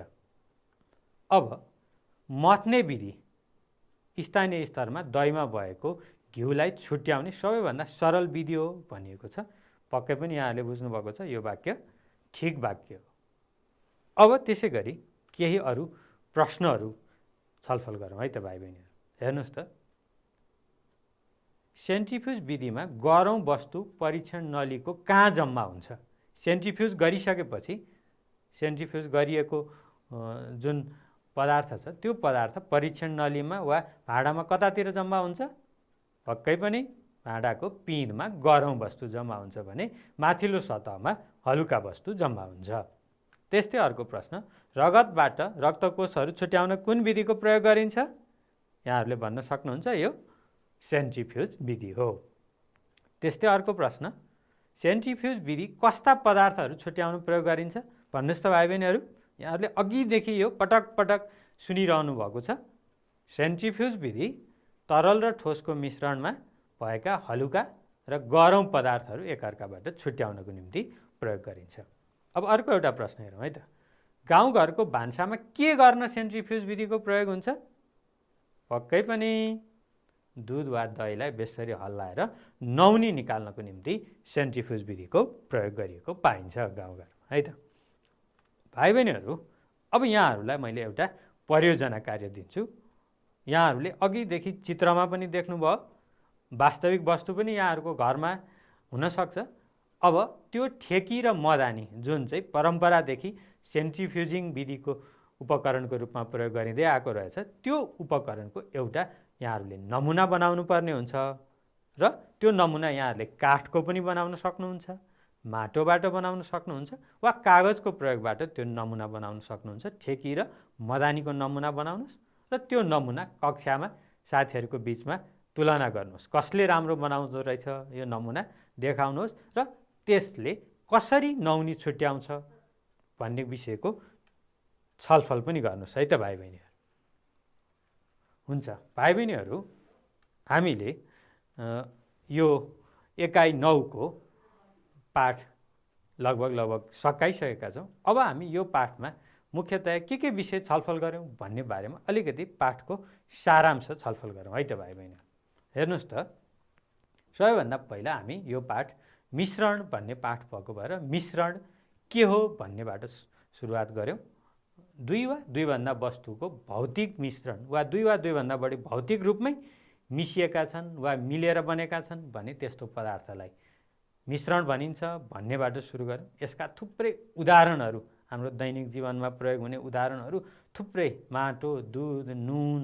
अब मथ्ने विधि स्थानीय स्तरमा दहीमा भएको घिउलाई छुट्याउने सबैभन्दा सरल विधि हो भनिएको छ। पक्कै पनि यहाँहरूले बुझ्नुभएको छ, यो वाक्य ठिक वाक्य हो। अब त्यसै गरी केही अरू प्रश्नहरू छलफल गरौँ है त भाइ बहिनीहरू। हेर्नुहोस् त, सेन्ट्रिफ्युज विधिमा गरौँ वस्तु परीक्षण नलीको कहाँ जम्मा हुन्छ? सेन्ट्रिफ्युज गरिसकेपछि सेन्ट्रिफ्युज गरिएको जुन पदार्थ छ त्यो पदार्थ परीक्षण नलीमा वा भाँडामा कतातिर जम्मा हुन्छ? पक्कै पनि भाँडाको पिँधमा गरौँ वस्तु जम्मा हुन्छ भने माथिल्लो सतहमा हलुका वस्तु जम्मा हुन्छ। त्यस्तै अर्को प्रश्न, रगतबाट रक्तकोषहरू छुट्याउन कुन विधिको प्रयोग गरिन्छ? यहाँहरूले भन्न सक्नुहुन्छ यो सेन्ट्रिफ्युज विधि हो। त्यस्तै अर्को प्रश्न, सेन्ट्रिफ्युज विधि कस्ता पदार्थहरू छुट्याउन प्रयोग गरिन्छ? भन्नुहोस् त भाइ बहिनीहरू। यहाँहरूले अघिदेखि यो पटक पटक सुनिरहनु भएको छ। सेन्ट्रिफ्युज विधि तरल र ठोसको मिश्रणमा भएका हलुका र गरौँ पदार्थहरू एकअर्काबाट छुट्याउनको निम्ति प्रयोग गरिन्छ। अब अर्को एउटा प्रश्न हेरौँ है त। गाउँघरको भान्सामा के गर्न सेन्ट्रिफ्युज विधिको प्रयोग हुन्छ? पक्कै पनि दुध वा दहीलाई बेसरी हल्लाएर नौनी निकाल्नको निम्ति सेन्ट्रिफ्युज विधिको प्रयोग गरिएको पाइन्छ गाउँघरमा है त। भाइ बहिनीहरू, अब यहाँहरूलाई मैले एउटा परियोजना कार्य दिन्छु। यहाँहरूले अघिदेखि चित्रमा पनि देख्नुभयो, वास्तविक वस्तु पनि यहाँहरूको घरमा हुनसक्छ। अब त्यो ठेकी र मदानी जुन चाहिँ परम्परादेखि सेन्ट्रिफ्युजिङ विधिको उपकरणको रूपमा प्रयोग गरिँदै आएको रहेछ, त्यो उपकरणको एउटा यहाँहरूले नमुना बनाउनु पर्ने हुन्छ र त्यो नमुना यहाँहरूले काठको पनि बनाउन सक्नुहुन्छ, माटोबाट बनाउन सक्नुहुन्छ वा कागजको प्रयोगबाट त्यो नमुना बनाउन सक्नुहुन्छ। ठेकी र मदानीको नमुना बनाउनुहोस् र त्यो नमुना कक्षामा साथीहरूको बिचमा तुलना गर्नुहोस्। कसले राम्रो बनाउँदो रहेछ यो नमुना देखाउनुहोस् र त्यसले कसरी नौनी छुट्याउँछ भन्ने विषयको छलफल पनि गर्नुहोस् है त भाइ बहिनीहरू। हुन्छ भाइ बहिनीहरू, हामीले यो एकाइ 9 को पाठ लगभग सकाइसकेका छौँ। अब हामी यो पाठमा मुख्यतया के विषय छलफल गऱ्यौँ भन्ने बारेमा अलिकति पाठको सारांश छलफल गरौँ है त भाइ बहिनीहरू। हेर्नुहोस् त, सबैभन्दा पहिला हामी यो पाठ मिश्रण भन्ने पाठ भएको भएर मिश्रण के हो भन्नेबाट सुरुवात गऱ्यौँ। दुई वा दुईभन्दा वस्तुको भौतिक मिश्रण वा दुई वा दुईभन्दा बढी भौतिक रूपमै मिसिएका छन् वा मिलेर बनेका छन् भने त्यस्तो पदार्थलाई मिश्रण भनिन्छ भन्नेबाट सुरु गऱ्यौँ। यसका थुप्रै उदाहरणहरू, हाम्रो दैनिक जीवनमा प्रयोग हुने उदाहरणहरू थुप्रै, माटो, दुध, नुन,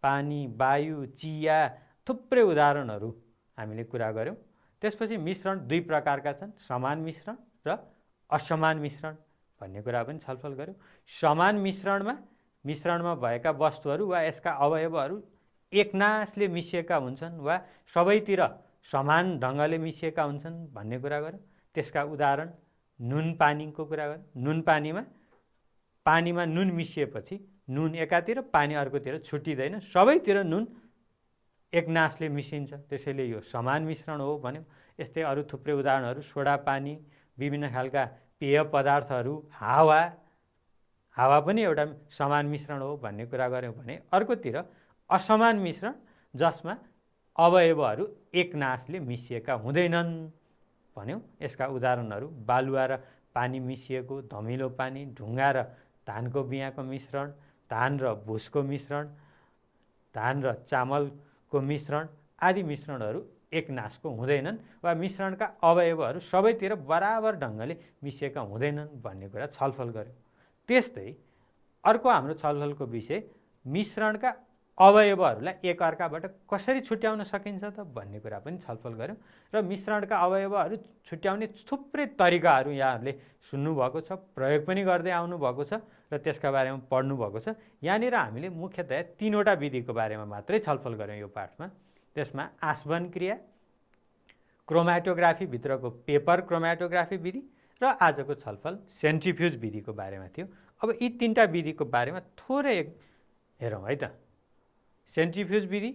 पानी, वायु, चिया, थुप्रै उदाहरणहरू हामीले कुरा गऱ्यौँ। त्यसपछि मिश्रण दुई प्रकारका छन्, समान मिश्रण र असमान मिश्रण भन्ने कुरा पनि छलफल गऱ्यौँ। समान मिश्रणमा भएका वस्तुहरू वा यसका अवयवहरू एकनासले मिसिएका हुन्छन् वा सबैतिर समान ढङ्गले मिसिएका हुन्छन् भन्ने कुरा गऱ्यौँ। त्यसका उदाहरण नुन पानीको कुरा गऱ्यौँ। नुन पानीमा नुन मिसिएपछि नुन एकातिर पानी अर्कोतिर छुटिँदैन, सबैतिर नुन एकनासले मिसिन्छ, त्यसैले यो समान मिश्रण हो भन्यौँ। यस्तै अरू थुप्रै उदाहरणहरू सोडा पानी, विभिन्न खालका पेय पदार्थहरू, हावा पनि एउटा समान मिश्रण हो भन्ने कुरा गऱ्यौँ भने अर्कोतिर असमान मिश्रण जसमा अवयवहरू एकनासले मिसिएका हुँदैनन् भन्यौँ। यसका उदाहरणहरू बालुवा र पानी मिसिएको, धमिलो पानी, ढुङ्गा र धानको बियाको मिश्रण, धान र भुसको मिश्रण, धान र चामलको मिश्रण आदि मिश्रणहरू एकनासको हुँदैनन् वा मिश्रणका अवयवहरू सबैतिर बराबर ढङ्गले मिसिएका हुँदैनन् भन्ने कुरा छलफल गऱ्यौँ। त्यस्तै अर्को हाम्रो छलफलको विषय मिश्रणका अवयवहरूलाई एकअर्काबाट कसरी छुट्याउन सकिन्छ त भन्ने कुरा पनि छलफल गऱ्यौँ। र मिश्रणका अवयवहरू छुट्याउने थुप्रै तरिकाहरू यहाँहरूले सुन्नुभएको छ, प्रयोग पनि गर्दै आउनुभएको छ र त्यसका बारेमा पढ्नुभएको छ। यहाँनिर हामीले मुख्यतया 3वटा विधिको बारेमा मात्रै छलफल गऱ्यौँ यो पाठमा। त्यसमा आसवन क्रिया, क्रोमेटोग्राफी भित्रको पेपर क्रोमेटोग्राफी विधि र आजको छलफल सेन्ट्रिफ्युज विधिको बारेमा थियो। अब यी 3टा विधिको बारेमा थोरै हेरौँ है त। सेन्ट्रिफ्युज विधि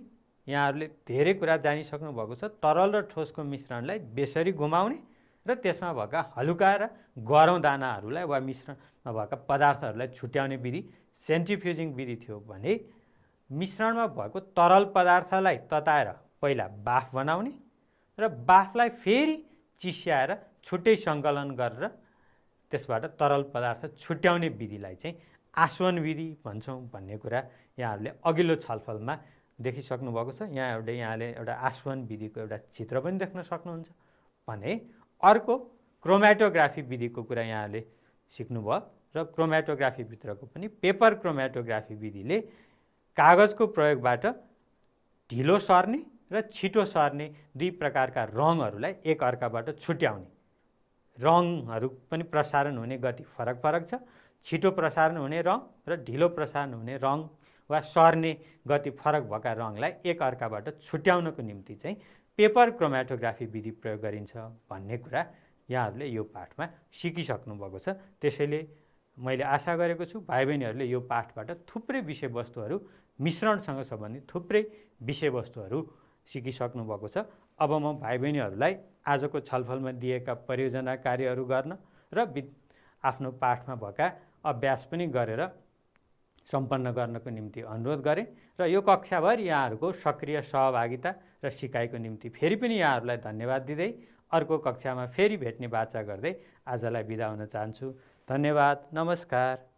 यहाँहरूले धेरै कुरा जानिसक्नु भएको छ। तरल र ठोसको मिश्रणलाई बेसरी घुमाउने र त्यसमा भएका हलुका र गरौँ दानाहरूलाई वा मिश्रणमा भएका पदार्थहरूलाई छुट्याउने विधि सेन्ट्रिफ्युजिङ विधि थियो भने मिश्रणमा भएको तरल पदार्थलाई तताएर पहिला बाफ बनाउने र बाफलाई फेरि चिस्याएर छुट्टै सङ्कलन गरेर त्यसबाट तरल पदार्थ छुट्याउने विधिलाई चाहिँ आसवन विधि भन्छौँ भन्ने कुरा यहाँहरूले अघिल्लो छलफलमा देखिसक्नु भएको छ। यहाँले एउटा आसवन विधिको एउटा चित्र पनि देख्न सक्नुहुन्छ भने अर्को क्रोमेटोग्राफी विधिको कुरा यहाँहरूले सिक्नुभयो र क्रोमेटोग्राफी भित्रको पनि पेपर क्रोमेटोग्राफी विधिले कागजको प्रयोगबाट ढिलो सर्ने र छिटो सर्ने दुई प्रकारका रङहरूलाई एकअर्काबाट छुट्याउने, रङहरू पनि प्रसारण हुने गति फरक छ। छिटो प्रसारण हुने रङ र ढिलो प्रसारण हुने रङ वा सर्ने गति फरक भएका रङलाई एकअर्काबाट छुट्याउनको निम्ति चाहिँ पेपर क्रोमेटोग्राफी विधि प्रयोग गरिन्छ भन्ने कुरा यहाँहरूले यो पाठमा सिकिसक्नु भएको छ। त्यसैले मैले आशा गरेको छु भाइ बहिनीहरूले यो पाठबाट थुप्रै विषयवस्तुहरू, मिश्रणसँग सम्बन्धित थुप्रै विषयवस्तुहरू सिकिसक्नु भएको छ। अब म भाइ बहिनीहरूलाई आजको छलफलमा दिएका परियोजना कार्यहरू गर्न र आफ्नो पाठमा भएका अभ्यास पनि गरेर सम्पन्न गर्नको निम्ति अनुरोध गरेँ र यो कक्षाभर यहाँहरूको सक्रिय सहभागिता र सिकाइको निम्ति फेरि पनि यहाँहरूलाई धन्यवाद दिँदै अर्को कक्षामा फेरि भेट्ने बाचा गर्दै आजलाई बिदा हुन चाहन्छु। धन्यवाद, नमस्कार।